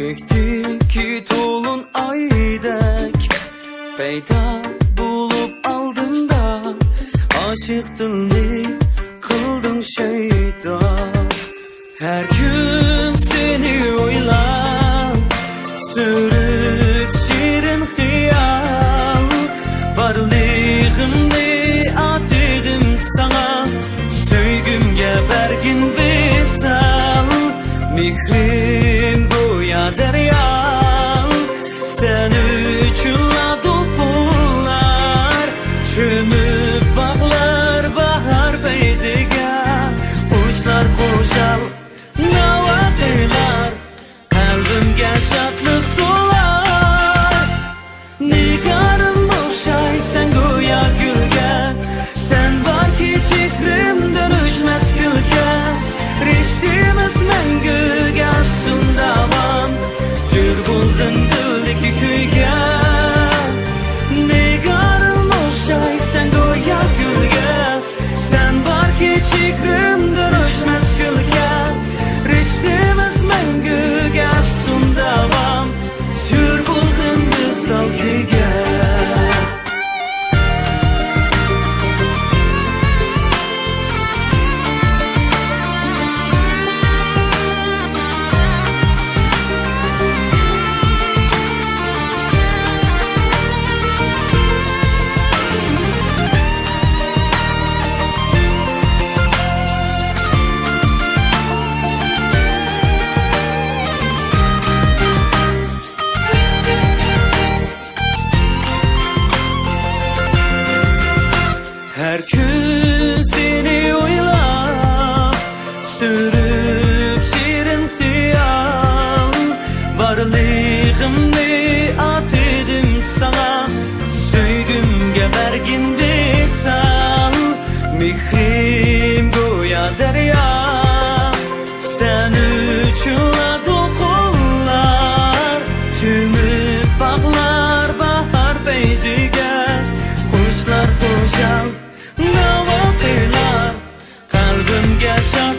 Kökteki to'lin oydek paydo bo'lib oldimda oshiq dilni qilding shaydon. Her gün seni o'ylab sürüp shirin xiyal barlig'imni atidim sana söygümge bergin visal mehrim go'yo daryo sen uchunla to'plar cho'mib bog'lar bahar payziga qushlar qo'shar navoqiylar qalbimga shodlik to'lar nigorim o'xshaysan go'yo gulga sen borki chehrimdan o'chmas kulga rishtimiz manguga sundavom jur buldin dildagi kuyga nigorim o'xshaysan go'yo gulga sen borki chehrimdan o'chmas kulga rishtimiz manguga sundavom jur buldin dildagi kuyga. Her gün seni o'ylab sürüp shirin xiyal barlig'imni atidim sana söygümge bergin visal mehrim go'yo daryo sen uchunla to'qinlar cho'mib bog'lar bahar payziga qushlar qo'shar navoqiylar qalbimga shod